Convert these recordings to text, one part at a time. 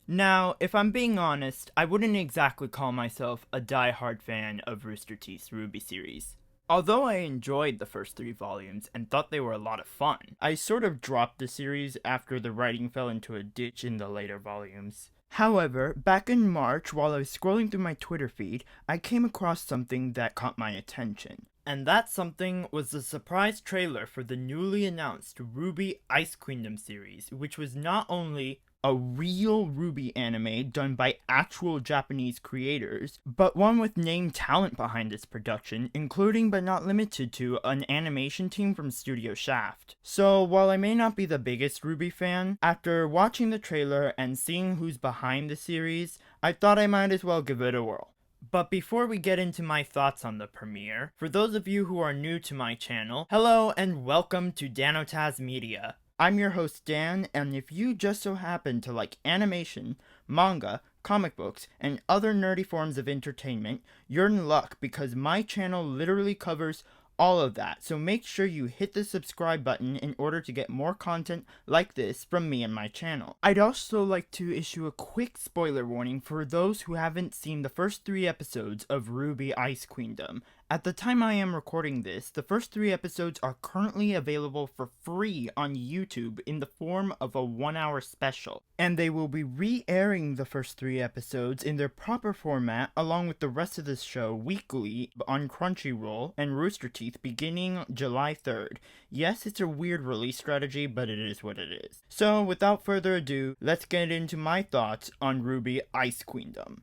Now, if I'm being honest, I wouldn't exactly call myself a die-hard fan of Rooster Teeth's RWBY series. Although I enjoyed the first 3 volumes and thought they were a lot of fun, I sort of dropped the series after the writing fell into a ditch in the later volumes. However, back in March, while I was scrolling through my Twitter feed, I came across something that caught my attention. And that something was the surprise trailer for the newly announced RWBY Ice Queendom series, which was not only a real RWBY anime done by actual Japanese creators, but one with named talent behind its production, including but not limited to an animation team from Studio Shaft. So while I may not be the biggest RWBY fan, after watching the trailer and seeing who's behind the series, I thought I might as well give it a whirl. But before we get into my thoughts on the premiere, for those of you who are new to my channel, hello and welcome to Danotaz Media. I'm your host Dan, and if you just so happen to like animation, manga, comic books, and other nerdy forms of entertainment, you're in luck because my channel literally covers all of that, so make sure you hit the subscribe button in order to get more content like this from me and my channel. I'd also like to issue a quick spoiler warning for those who haven't seen the first 3 episodes of RWBY Ice Queendom. At the time I am recording this, the first 3 episodes are currently available for free on YouTube in the form of a 1-hour special, and they will be re-airing the first 3 episodes in their proper format along with the rest of the show weekly on Crunchyroll and Rooster Teeth beginning July 3rd. Yes, it's a weird release strategy, but it is what it is. So without further ado, let's get into my thoughts on RWBY Ice Queendom.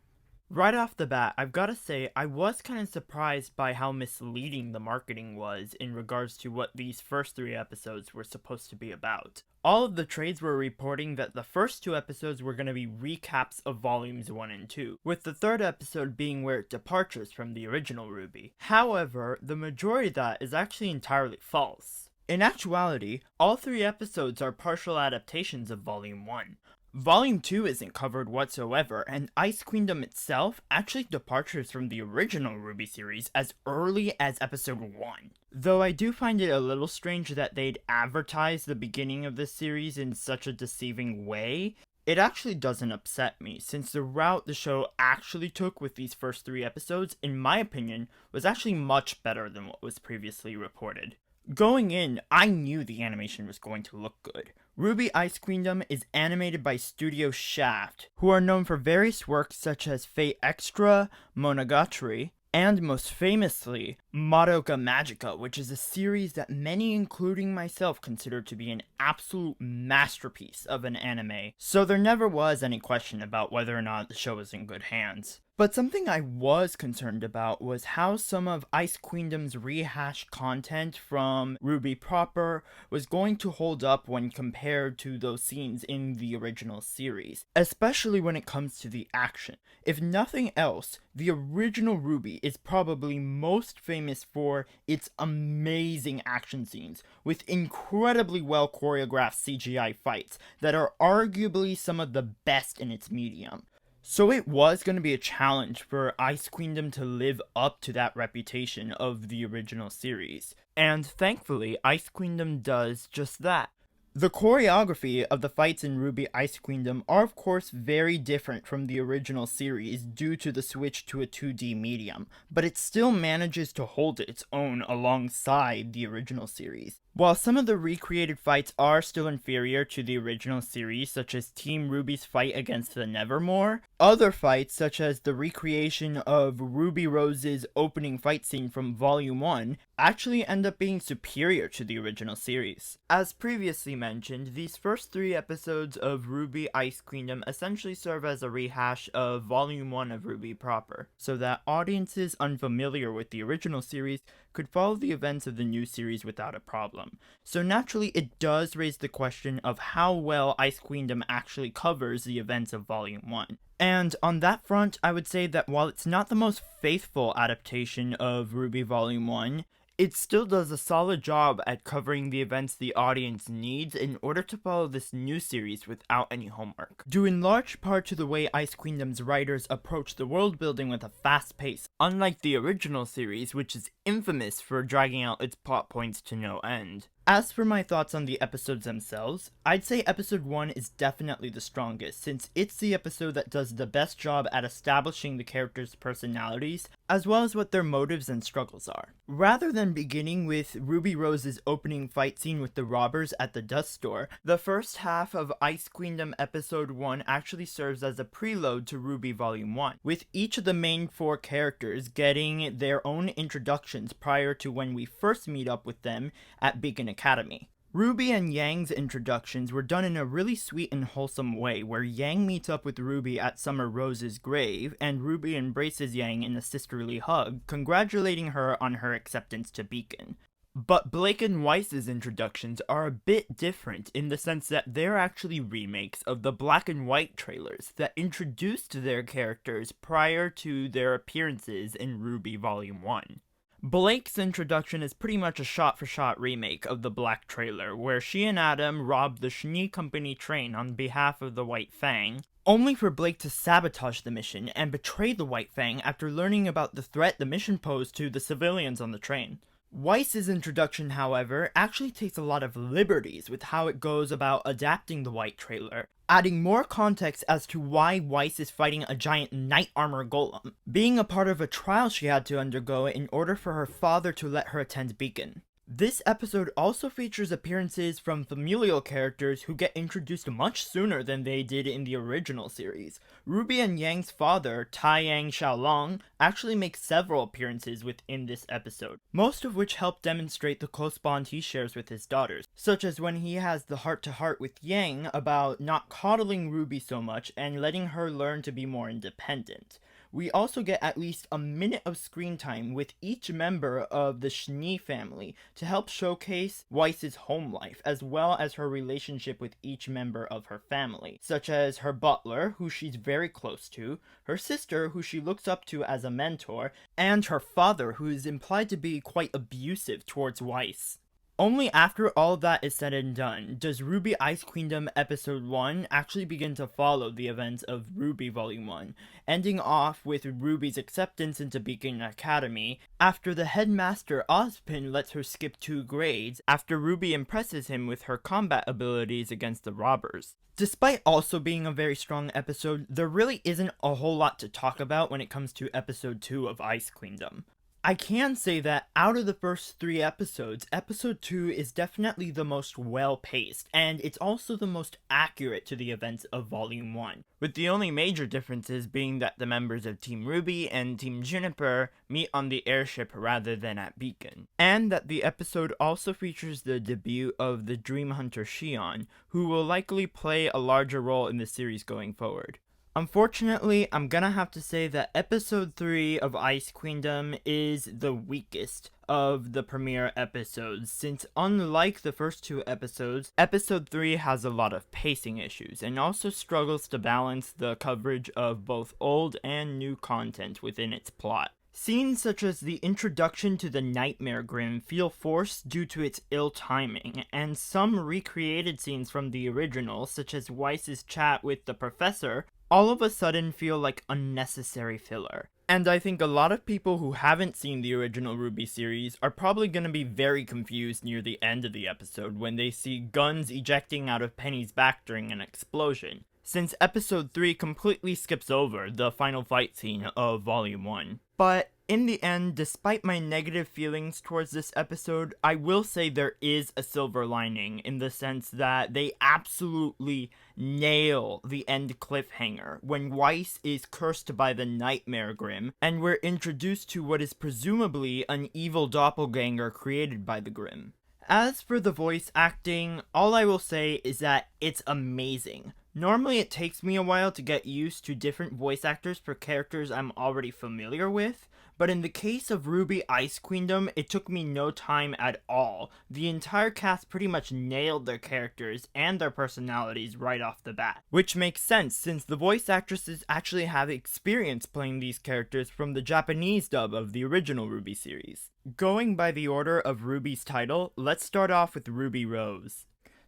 Right off the bat, I've gotta say, I was kind of surprised by how misleading the marketing was in regards to what these first 3 episodes were supposed to be about. All of the trades were reporting that the first 2 episodes were going to be recaps of volumes 1 and 2, with the 3rd episode being where it departures from the original RWBY. However, the majority of that is actually entirely false. In actuality, all 3 episodes are partial adaptations of Volume 1. Volume 2 isn't covered whatsoever, and Ice Queendom itself actually departures from the original RWBY series as early as episode 1. Though I do find it a little strange that they'd advertise the beginning of this series in such a deceiving way, it actually doesn't upset me, since the route the show actually took with these first 3 episodes, in my opinion, was actually much better than what was previously reported. Going in, I knew the animation was going to look good. RWBY Ice Queendom is animated by Studio Shaft, who are known for various works such as Fate Extra, Monogatari, and most famously, Madoka Magica, which is a series that many, including myself, consider to be an absolute masterpiece of an anime, so there never was any question about whether or not the show was in good hands. But something I was concerned about was how some of Ice Queendom's rehashed content from RWBY proper was going to hold up when compared to those scenes in the original series, especially when it comes to the action. If nothing else, the original RWBY is probably most famous for its amazing action scenes, with incredibly well choreographed CGI fights that are arguably some of the best in its medium. So it was going to be a challenge for Ice Queendom to live up to that reputation of the original series, and thankfully Ice Queendom does just that. The choreography of the fights in RWBY Ice Queendom are of course very different from the original series due to the switch to a 2D medium, but it still manages to hold its own alongside the original series. While some of the recreated fights are still inferior to the original series, such as Team RWBY's fight against the Nevermore, other fights, such as the recreation of Ruby Rose's opening fight scene from Volume 1, actually end up being superior to the original series. As previously mentioned, these first 3 episodes of RWBY Ice Queendom essentially serve as a rehash of Volume 1 of RWBY proper, so that audiences unfamiliar with the original series could follow the events of the new series without a problem. So naturally, it does raise the question of how well Ice Queendom actually covers the events of Volume 1. And on that front, I would say that while it's not the most faithful adaptation of RWBY Volume 1, it still does a solid job at covering the events the audience needs in order to follow this new series without any homework, due in large part to the way Ice Queendom's writers approach the world building with a fast pace, unlike the original series, which is infamous for dragging out its plot points to no end. As for my thoughts on the episodes themselves, I'd say episode 1 is definitely the strongest, since it's the episode that does the best job at establishing the characters' personalities, as well as what their motives and struggles are. Rather than beginning with Ruby Rose's opening fight scene with the robbers at the dust store, the first half of Ice Queendom episode 1 actually serves as a preload to RWBY Volume 1, with each of the main 4 characters getting their own introductions prior to when we first meet up with them at Beacon Academy. Ruby and Yang's introductions were done in a really sweet and wholesome way, where Yang meets up with Ruby at Summer Rose's grave, and Ruby embraces Yang in a sisterly hug, congratulating her on her acceptance to Beacon. But Blake and Weiss's introductions are a bit different in the sense that they're actually remakes of the black and white trailers that introduced their characters prior to their appearances in RWBY Volume 1. Blake's introduction is pretty much a shot-for-shot remake of the black trailer, where she and Adam rob the Schnee Company train on behalf of the White Fang, only for Blake to sabotage the mission and betray the White Fang after learning about the threat the mission posed to the civilians on the train. Weiss's introduction, however, actually takes a lot of liberties with how it goes about adapting the white trailer, adding more context as to why Weiss is fighting a giant knight armor golem, being a part of a trial she had to undergo in order for her father to let her attend Beacon. This episode also features appearances from familial characters who get introduced much sooner than they did in the original series. Ruby and Yang's father, Taiyang Xiaolong, actually makes several appearances within this episode, most of which help demonstrate the close bond he shares with his daughters, such as when he has the heart-to-heart with Yang about not coddling Ruby so much and letting her learn to be more independent. We also get at least a minute of screen time with each member of the Schnee family to help showcase Weiss's home life, as well as her relationship with each member of her family, such as her butler, who she's very close to, her sister, who she looks up to as a mentor, and her father, who is implied to be quite abusive towards Weiss. Only after all that is said and done does RWBY Ice Queendom Episode 1 actually begin to follow the events of RWBY Volume 1, ending off with Ruby's acceptance into Beacon Academy after the headmaster Ozpin lets her skip 2 grades after Ruby impresses him with her combat abilities against the robbers. Despite also being a very strong episode, there really isn't a whole lot to talk about when it comes to Episode 2 of Ice Queendom. I can say that out of the first 3 episodes, episode 2 is definitely the most well-paced, and it's also the most accurate to the events of Volume 1, with the only major differences being that the members of Team RWBY and Team Juniper meet on the airship rather than at Beacon, and that the episode also features the debut of the Dream Hunter Xiao, who will likely play a larger role in the series going forward. Unfortunately, I'm gonna have to say that episode 3 of Ice Queendom is the weakest of the premiere episodes, since unlike the first 2 episodes, episode 3 has a lot of pacing issues, and also struggles to balance the coverage of both old and new content within its plot. Scenes such as the introduction to the Nightmare Grim feel forced due to its ill timing, and some recreated scenes from the original, such as Weiss's chat with the professor, all of a sudden feel like unnecessary filler. And I think a lot of people who haven't seen the original RWBY series are probably going to be very confused near the end of the episode when they see guns ejecting out of Penny's back during an explosion, since episode 3 completely skips over the final fight scene of Volume 1. But in the end, despite my negative feelings towards this episode, I will say there is a silver lining in the sense that they absolutely nail the end cliffhanger when Weiss is cursed by the Nightmare Grim, and we're introduced to what is presumably an evil doppelganger created by the Grim. As for the voice acting, all I will say is that it's amazing. Normally it takes me a while to get used to different voice actors for characters I'm already familiar with, but in the case of RWBY Ice Queendom, it took me no time at all. The entire cast pretty much nailed their characters and their personalities right off the bat, which makes sense since the voice actresses actually have experience playing these characters from the Japanese dub of the original RWBY series. Going by the order of RWBY's title, let's start off with Ruby Rose.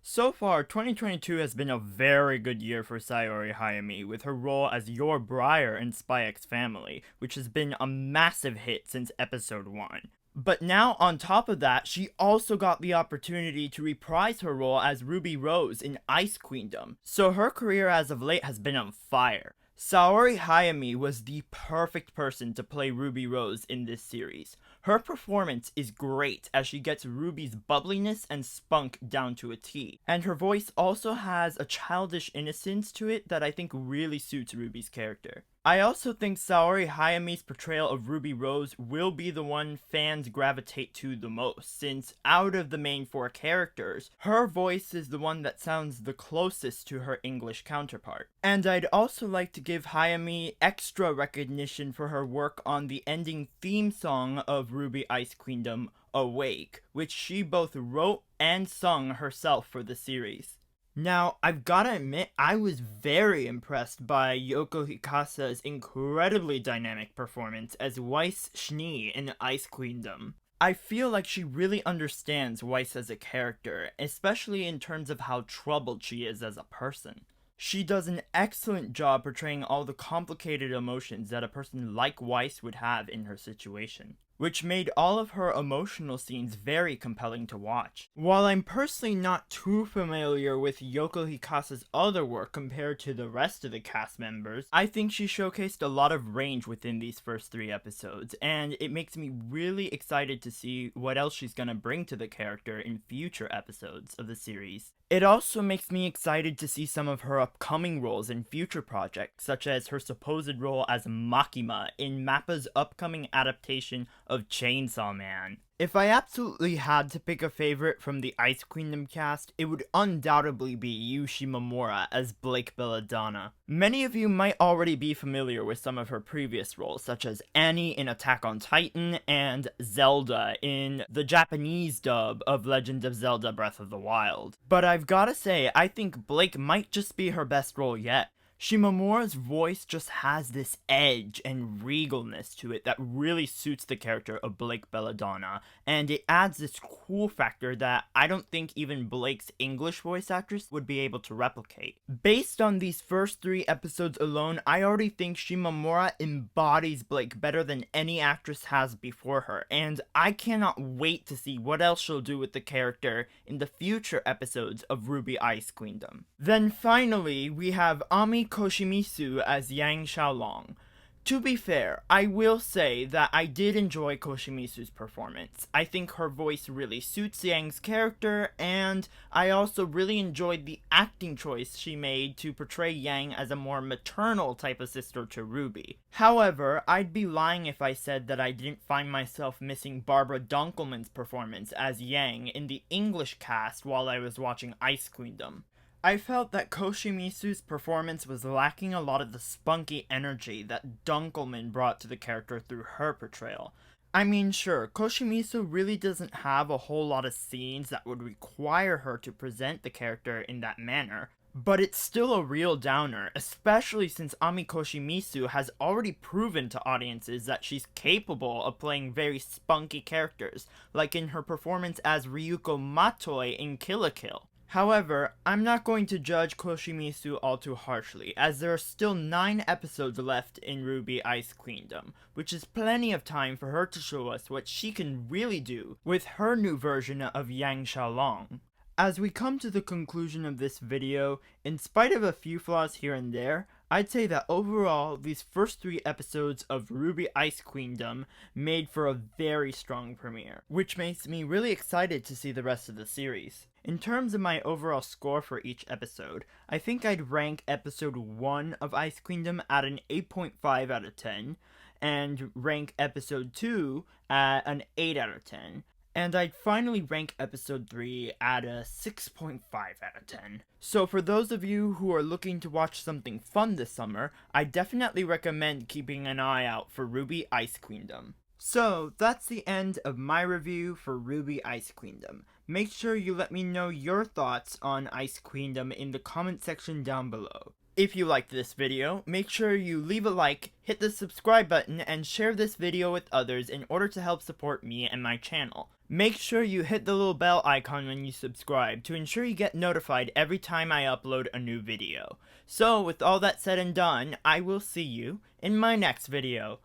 So far, 2022 has been a very good year for Sayori Hayami, with her role as Yor Briar in Spy X Family, which has been a massive hit since episode 1. But now, on top of that, she also got the opportunity to reprise her role as Ruby Rose in Ice Queendom, so her career as of late has been on fire. Saori Hayami was the perfect person to play Ruby Rose in this series. Her performance is great as she gets Ruby's bubbliness and spunk down to a T, and her voice also has a childish innocence to it that I think really suits Ruby's character. I also think Saori Hayami's portrayal of Ruby Rose will be the one fans gravitate to the most, since out of the main 4 characters, her voice is the one that sounds the closest to her English counterpart. And I'd also like to give Hayami extra recognition for her work on the ending theme song of RWBY Ice Queendom, Awake, which she both wrote and sung herself for the series. Now, I've gotta admit, I was very impressed by Yoko Hikasa's incredibly dynamic performance as Weiss Schnee in Ice Queendom. I feel like she really understands Weiss as a character, especially in terms of how troubled she is as a person. She does an excellent job portraying all the complicated emotions that a person like Weiss would have in her situation, which made all of her emotional scenes very compelling to watch. While I'm personally not too familiar with Yoko Hikasa's other work compared to the rest of the cast members, I think she showcased a lot of range within these first 3 episodes, and it makes me really excited to see what else she's gonna bring to the character in future episodes of the series. It also makes me excited to see some of her upcoming roles in future projects, such as her supposed role as Makima in Mappa's upcoming adaptation of Chainsaw Man. If I absolutely had to pick a favorite from the Ice Queendom cast, it would undoubtedly be Yu Shimomura as Blake Belladonna. Many of you might already be familiar with some of her previous roles, such as Annie in Attack on Titan and Zelda in the Japanese dub of Legend of Zelda Breath of the Wild. But I've gotta say, I think Blake might just be her best role yet. Shimomura's voice just has this edge and regalness to it that really suits the character of Blake Belladonna, and it adds this cool factor that I don't think even Blake's English voice actress would be able to replicate. Based on these first 3 episodes alone, I already think Shimomura embodies Blake better than any actress has before her, and I cannot wait to see what else she'll do with the character in the future episodes of RWBY Ice Queendom. Then finally, we have Ami Koshimizu as Yang Xiaolong. To be fair, I will say that I did enjoy Koshimizu's performance. I think her voice really suits Yang's character, and I also really enjoyed the acting choice she made to portray Yang as a more maternal type of sister to Ruby. However, I'd be lying if I said that I didn't find myself missing Barbara Dunkelman's performance as Yang in the English cast while I was watching Ice Queendom. I felt that Koshimizu's performance was lacking a lot of the spunky energy that Dunkelman brought to the character through her portrayal. I mean, sure, Koshimizu really doesn't have a whole lot of scenes that would require her to present the character in that manner, but it's still a real downer, especially since Ami Koshimizu has already proven to audiences that she's capable of playing very spunky characters, like in her performance as Ryuko Matoi in Kill la Kill. However, I'm not going to judge Koshimizu all too harshly, as there are still 9 episodes left in RWBY Ice Queendom, which is plenty of time for her to show us what she can really do with her new version of Yang Xiaolong. As we come to the conclusion of this video, in spite of a few flaws here and there, I'd say that overall, these first 3 episodes of RWBY Ice Queendom made for a very strong premiere, which makes me really excited to see the rest of the series. In terms of my overall score for each episode, I think I'd rank episode 1 of Ice Queendom at an 8.5 out of 10, and rank episode 2 at an 8 out of 10. And I'd finally rank episode 3 at a 6.5 out of 10. So for those of you who are looking to watch something fun this summer, I definitely recommend keeping an eye out for RWBY Ice Queendom. So that's the end of my review for RWBY Ice Queendom. Make sure you let me know your thoughts on Ice Queendom in the comment section down below. If you liked this video, make sure you leave a like, hit the subscribe button, and share this video with others in order to help support me and my channel. Make sure you hit the little bell icon when you subscribe to ensure you get notified every time I upload a new video. So with all that said and done, I will see you in my next video.